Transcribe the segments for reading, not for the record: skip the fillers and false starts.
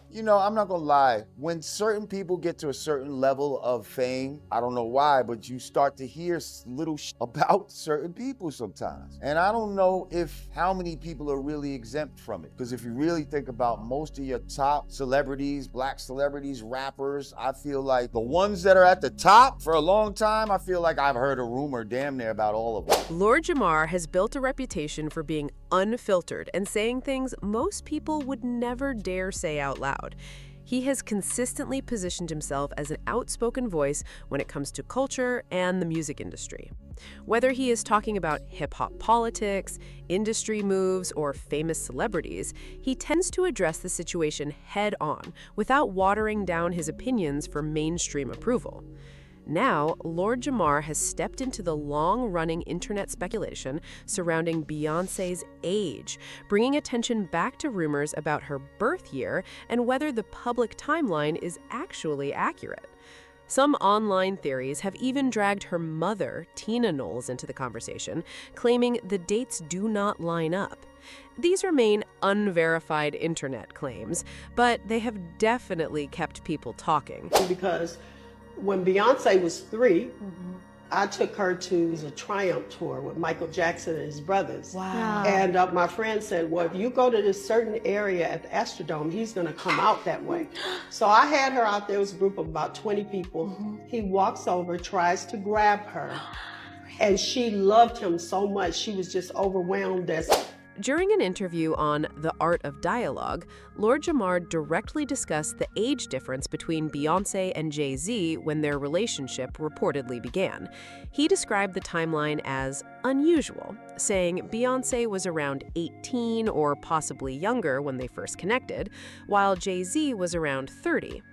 You know, I'm not gonna lie. When certain people get to a certain level of fame, I don't know why, but you start to hear little about certain people sometimes. And I don't know if how many people are really exempt from it. Because if you really think about most of your top celebrities, black celebrities, rappers, I feel like the ones that are at the top for a long time, I feel like I've heard a rumor damn near about all of them. Lord Jamar has built a reputation for being unfiltered and saying things most people would never dare say out loud. He has consistently positioned himself as an outspoken voice when it comes to culture and the music industry. Whether he is talking about hip-hop politics, industry moves, or famous celebrities, he tends to address the situation head-on without watering down his opinions for mainstream approval. Now, Lord Jamar has stepped into the long-running internet speculation surrounding Beyoncé's age, bringing attention back to rumors about her birth year and whether the public timeline is actually accurate. Some online theories have even dragged her mother, Tina Knowles, into the conversation, claiming the dates do not line up. These remain unverified internet claims, but they have definitely kept people talking. Because when Beyonce was 3, I took her to the Triumph tour with Michael Jackson and his brothers. Wow. And my friend said, well, if you go to this certain area at the Astrodome, he's going to come out that way. So I had her out there. It was a group of about 20 people. He walks over, tries to grab her. And she loved him so much, she was just overwhelmed. During an interview on The Art of Dialogue, Lord Jamar directly discussed the age difference between Beyoncé and Jay-Z when their relationship reportedly began. He described the timeline as unusual, saying Beyoncé was around 18 or possibly younger when they first connected, while Jay-Z was around 30.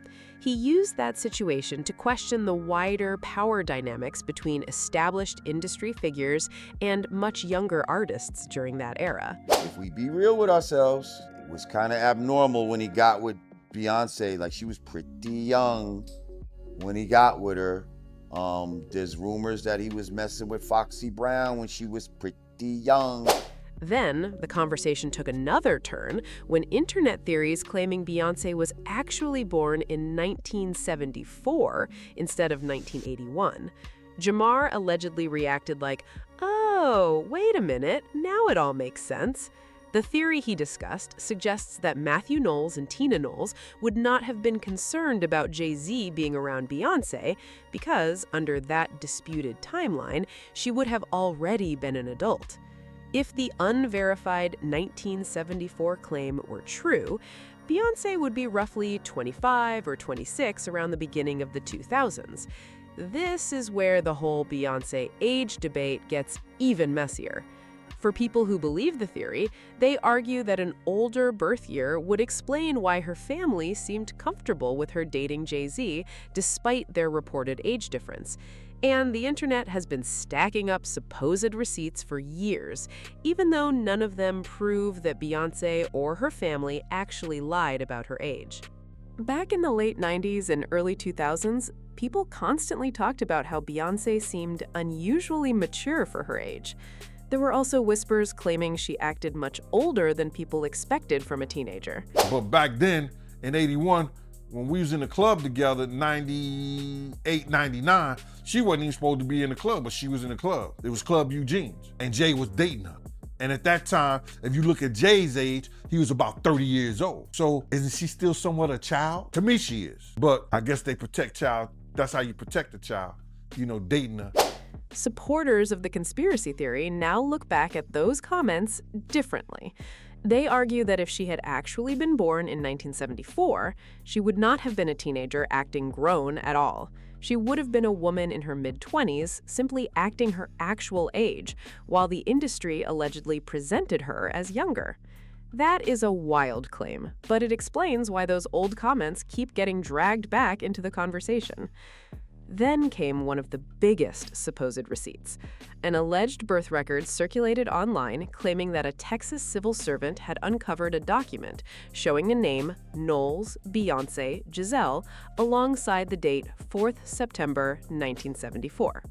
He used that situation to question the wider power dynamics between established industry figures and much younger artists during that era. If we be real with ourselves, it was kind of abnormal when he got with Beyonce. Like, she was pretty young when he got with her. There's rumors that he was messing with Foxy Brown when she was pretty young. Then, the conversation took another turn when internet theories claiming Beyoncé was actually born in 1974 instead of 1981. Jamar allegedly reacted like, "Oh, wait a minute, now it all makes sense." The theory he discussed suggests that Matthew Knowles and Tina Knowles would not have been concerned about Jay-Z being around Beyoncé because, under that disputed timeline, she would have already been an adult. If the unverified 1974 claim were true, Beyoncé would be roughly 25 or 26 around the beginning of the 2000s. This is where the whole Beyoncé age debate gets even messier. For people who believe the theory, they argue that an older birth year would explain why her family seemed comfortable with her dating Jay-Z despite their reported age difference. And the internet has been stacking up supposed receipts for years, even though none of them prove that Beyoncé or her family actually lied about her age. Back in the late 90s and early 2000s, people constantly talked about how Beyoncé seemed unusually mature for her age. There were also whispers claiming she acted much older than people expected from a teenager. But back then, in '81, when we was in the club together, 98, 99, she wasn't even supposed to be in the club, but she was in the club. It was Club Eugene's, and Jay was dating her. And at that time, if you look at Jay's age, he was about 30 years old. So isn't she still somewhat a child? To me, she is. But I guess they protect child. That's how you protect a child, dating her. Supporters of the conspiracy theory now look back at those comments differently. They argue that if she had actually been born in 1974, she would not have been a teenager acting grown at all. She would have been a woman in her mid-20s, simply acting her actual age, while the industry allegedly presented her as younger. That is a wild claim, but it explains why those old comments keep getting dragged back into the conversation. Then came one of the biggest supposed receipts. An alleged birth record circulated online claiming that a Texas civil servant had uncovered a document showing the name Knowles, Beyonce, Giselle alongside the date 4th September 1974.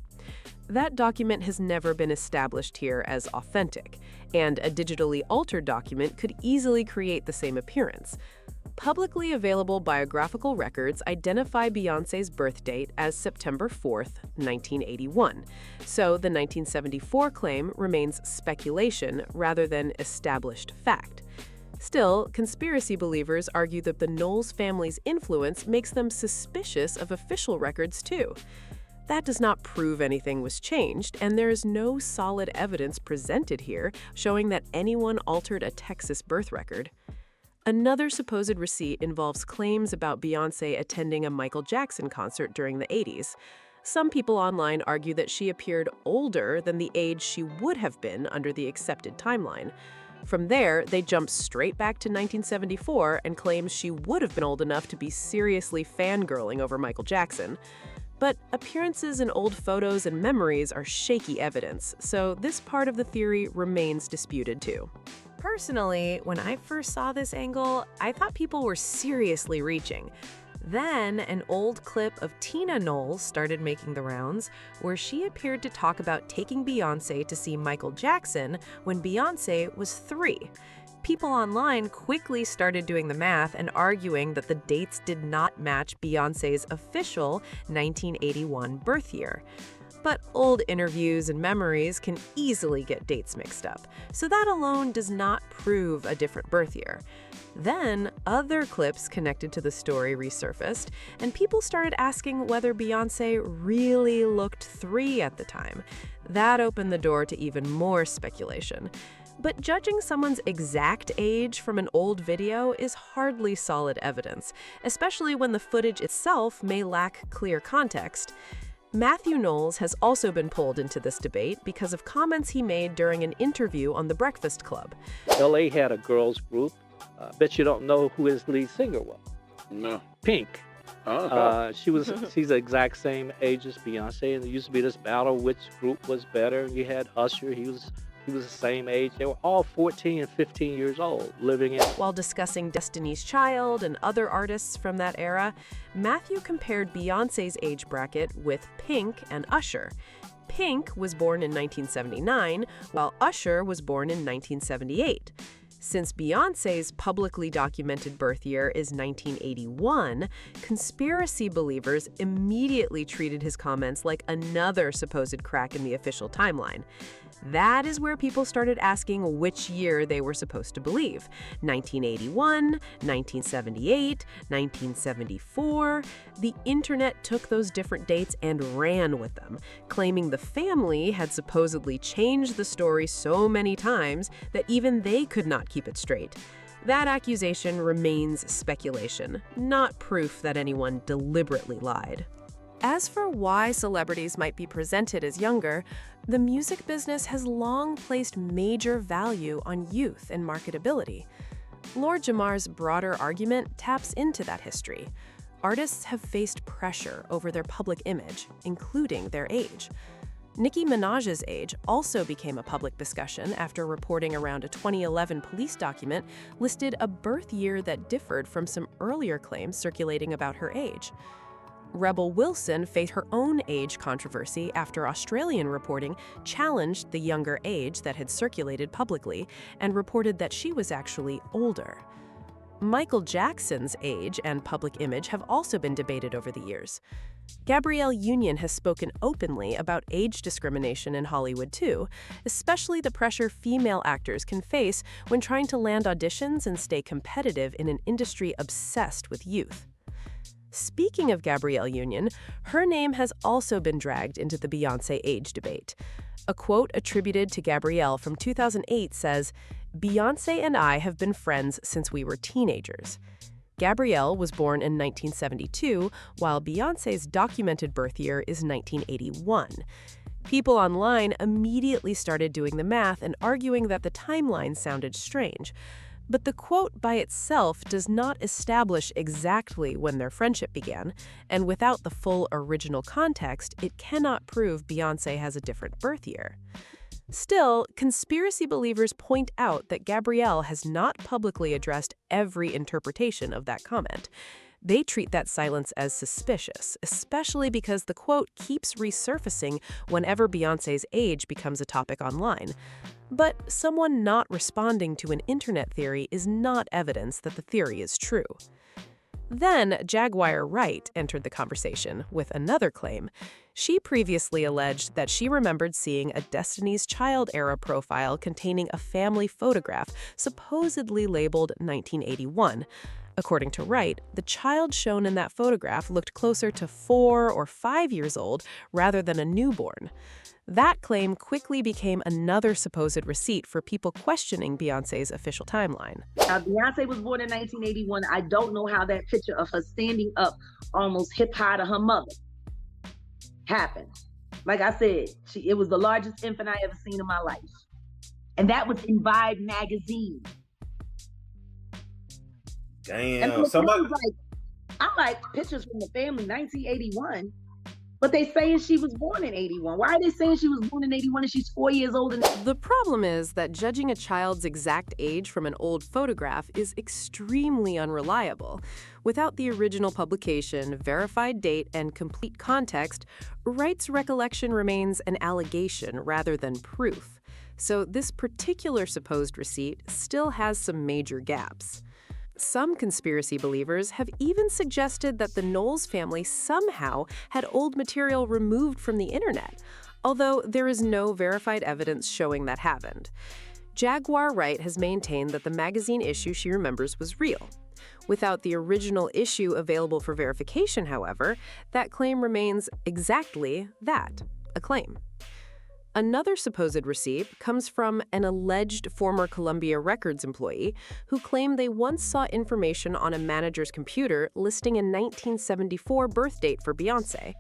That document has never been established here as authentic, and a digitally altered document could easily create the same appearance. Publicly available biographical records identify Beyoncé's birth date as September 4th, 1981. So the 1974 claim remains speculation rather than established fact. Still, conspiracy believers argue that the Knowles family's influence makes them suspicious of official records too. That does not prove anything was changed, and there is no solid evidence presented here showing that anyone altered a Texas birth record. Another supposed receipt involves claims about Beyoncé attending a Michael Jackson concert during the 80s. Some people online argue that she appeared older than the age she would have been under the accepted timeline. From there, they jump straight back to 1974 and claim she would have been old enough to be seriously fangirling over Michael Jackson. But appearances in old photos and memories are shaky evidence, so this part of the theory remains disputed too. Personally, when I first saw this angle, I thought people were seriously reaching. Then, an old clip of Tina Knowles started making the rounds, where she appeared to talk about taking Beyoncé to see Michael Jackson when Beyoncé was 3. People online quickly started doing the math and arguing that the dates did not match Beyoncé's official 1981 birth year. But old interviews and memories can easily get dates mixed up, so that alone does not prove a different birth year. Then, other clips connected to the story resurfaced, and people started asking whether Beyoncé really looked 3 at the time. That opened the door to even more speculation. But judging someone's exact age from an old video is hardly solid evidence, especially when the footage itself may lack clear context. Matthew Knowles has also been pulled into this debate because of comments he made during an interview on The Breakfast Club. LA had a girls group. Bet you don't know who his lead singer was. No. Pink. She's the exact same age as Beyonce, and there used to be this battle which group was better. You had Usher, he was the same age. They were all 14 and 15 years old, living in. While discussing Destiny's Child and other artists from that era, Matthew compared Beyoncé's age bracket with Pink and Usher. Pink was born in 1979, while Usher was born in 1978. Since Beyoncé's publicly documented birth year is 1981, conspiracy believers immediately treated his comments like another supposed crack in the official timeline. That is where people started asking which year they were supposed to believe. 1981, 1978, 1974. The internet took those different dates and ran with them, claiming the family had supposedly changed the story so many times that even they could not keep it straight. That accusation remains speculation, not proof that anyone deliberately lied. As for why celebrities might be presented as younger, the music business has long placed major value on youth and marketability. Lord Jamar's broader argument taps into that history. Artists have faced pressure over their public image, including their age. Nicki Minaj's age also became a public discussion after reporting around a 2011 police document listed a birth year that differed from some earlier claims circulating about her age. Rebel Wilson faced her own age controversy after Australian reporting challenged the younger age that had circulated publicly and reported that she was actually older. Michael Jackson's age and public image have also been debated over the years. Gabrielle Union has spoken openly about age discrimination in Hollywood too, especially the pressure female actors can face when trying to land auditions and stay competitive in an industry obsessed with youth. Speaking of Gabrielle Union, her name has also been dragged into the Beyoncé age debate. A quote attributed to Gabrielle from 2008 says, "Beyoncé and I have been friends since we were teenagers." Gabrielle was born in 1972, while Beyoncé's documented birth year is 1981. People online immediately started doing the math and arguing that the timeline sounded strange. But the quote by itself does not establish exactly when their friendship began, and without the full original context, it cannot prove Beyoncé has a different birth year. Still, conspiracy believers point out that Gabrielle has not publicly addressed every interpretation of that comment. They treat that silence as suspicious, especially because the quote keeps resurfacing whenever Beyoncé's age becomes a topic online. But someone not responding to an internet theory is not evidence that the theory is true. Then, Jaguar Wright entered the conversation with another claim. She previously alleged that she remembered seeing a Destiny's Child-era profile containing a family photograph supposedly labeled 1981. According to Wright, the child shown in that photograph looked closer to 4 or 5 years old rather than a newborn. That claim quickly became another supposed receipt for people questioning Beyoncé's official timeline. Now, Beyonce was born in 1981. I don't know how that picture of her standing up, almost hip-high to her mother, happened. Like I said, it was the largest infant I ever seen in my life. And that was in Vibe magazine. Damn, and somebody. I'm like, pictures from the family, 1981. But they saying she was born in 81. Why are they saying she was born in 81 and she's 4 years old? The problem is that judging a child's exact age from an old photograph is extremely unreliable. Without the original publication, verified date, and complete context, Wright's recollection remains an allegation rather than proof. So this particular supposed receipt still has some major gaps. Some conspiracy believers have even suggested that the Knowles family somehow had old material removed from the internet, although there is no verified evidence showing that happened. Jaguar Wright has maintained that the magazine issue she remembers was real. Without the original issue available for verification, however, that claim remains exactly that, a claim. Another supposed receipt comes from an alleged former Columbia Records employee who claimed they once saw information on a manager's computer listing a 1974 birth date for Beyoncé.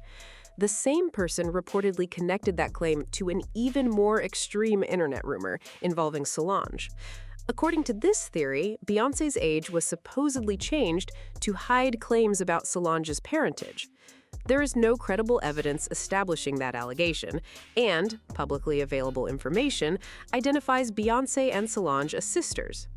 The same person reportedly connected that claim to an even more extreme internet rumor involving Solange. According to this theory, Beyoncé's age was supposedly changed to hide claims about Solange's parentage. There is no credible evidence establishing that allegation, and publicly available information identifies Beyoncé and Solange as sisters.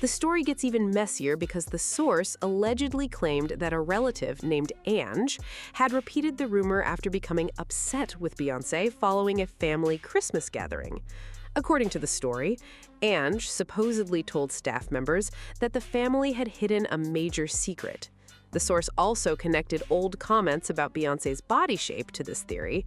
The story gets even messier because the source allegedly claimed that a relative named Ange had repeated the rumor after becoming upset with Beyoncé following a family Christmas gathering. According to the story, Ange supposedly told staff members that the family had hidden a major secret. The source also connected old comments about Beyoncé's body shape to this theory.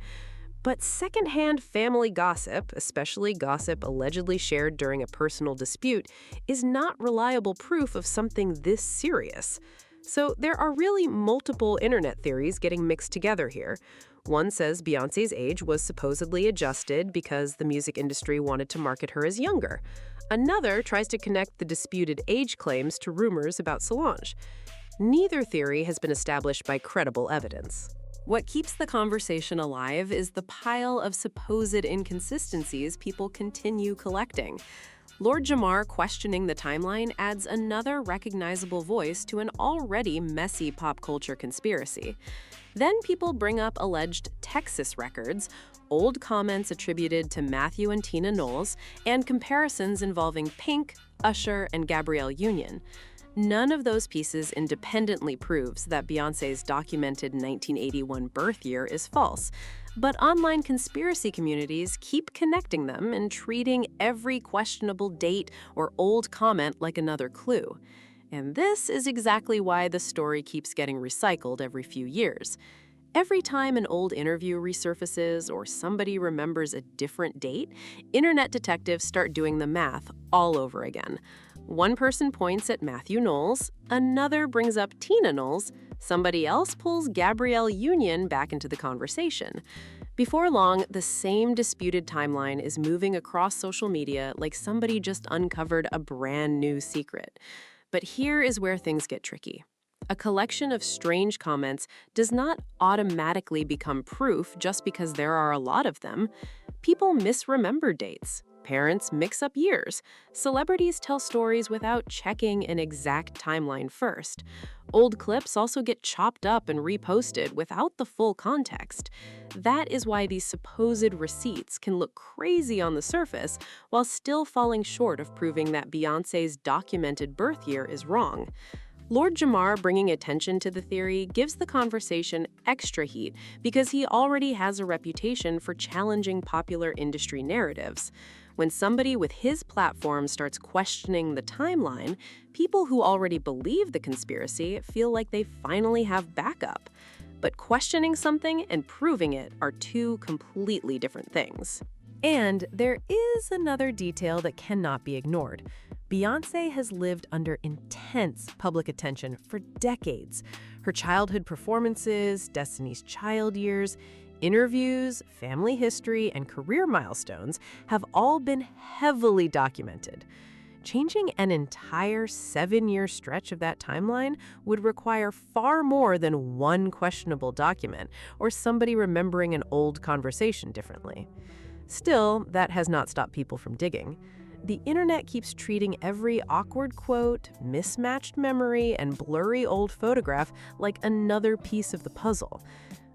But secondhand family gossip, especially gossip allegedly shared during a personal dispute, is not reliable proof of something this serious. So there are really multiple internet theories getting mixed together here. One says Beyoncé's age was supposedly adjusted because the music industry wanted to market her as younger. Another tries to connect the disputed age claims to rumors about Solange. Neither theory has been established by credible evidence. What keeps the conversation alive is the pile of supposed inconsistencies people continue collecting. Lord Jamar questioning the timeline adds another recognizable voice to an already messy pop culture conspiracy. Then people bring up alleged Texas records, old comments attributed to Matthew and Tina Knowles, and comparisons involving Pink, Usher, and Gabrielle Union. None of those pieces independently proves that Beyoncé's documented 1981 birth year is false, but online conspiracy communities keep connecting them and treating every questionable date or old comment like another clue. And this is exactly why the story keeps getting recycled every few years. Every time an old interview resurfaces or somebody remembers a different date, internet detectives start doing the math all over again. One person points at Matthew Knowles, another brings up Tina Knowles, somebody else pulls Gabrielle Union back into the conversation. Before long, the same disputed timeline is moving across social media like somebody just uncovered a brand new secret. But here is where things get tricky. A collection of strange comments does not automatically become proof just because there are a lot of them. People misremember dates. Parents mix up years. Celebrities tell stories without checking an exact timeline first. Old clips also get chopped up and reposted without the full context. That is why these supposed receipts can look crazy on the surface while still falling short of proving that Beyoncé's documented birth year is wrong. Lord Jamar bringing attention to the theory gives the conversation extra heat because he already has a reputation for challenging popular industry narratives. When somebody with his platform starts questioning the timeline, people who already believe the conspiracy feel like they finally have backup. But questioning something and proving it are two completely different things. And there is another detail that cannot be ignored. Beyoncé has lived under intense public attention for decades. Her childhood performances, Destiny's Child years, interviews, family history, and career milestones have all been heavily documented. Changing an entire 7-year stretch of that timeline would require far more than one questionable document or somebody remembering an old conversation differently. Still, that has not stopped people from digging. The internet keeps treating every awkward quote, mismatched memory, and blurry old photograph like another piece of the puzzle.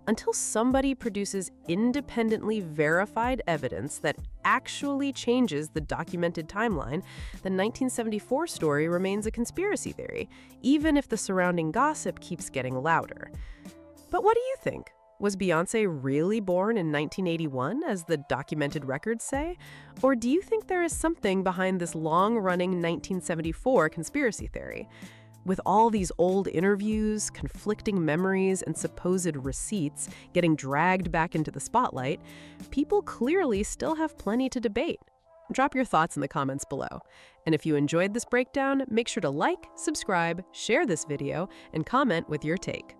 Until somebody produces independently verified evidence that actually changes the documented timeline, the 1974 story remains a conspiracy theory, even if the surrounding gossip keeps getting louder. But what do you think? Was Beyoncé really born in 1981, as the documented records say? Or do you think there is something behind this long-running 1974 conspiracy theory? With all these old interviews, conflicting memories, and supposed receipts getting dragged back into the spotlight, people clearly still have plenty to debate. Drop your thoughts in the comments below. And if you enjoyed this breakdown, make sure to like, subscribe, share this video, and comment with your take.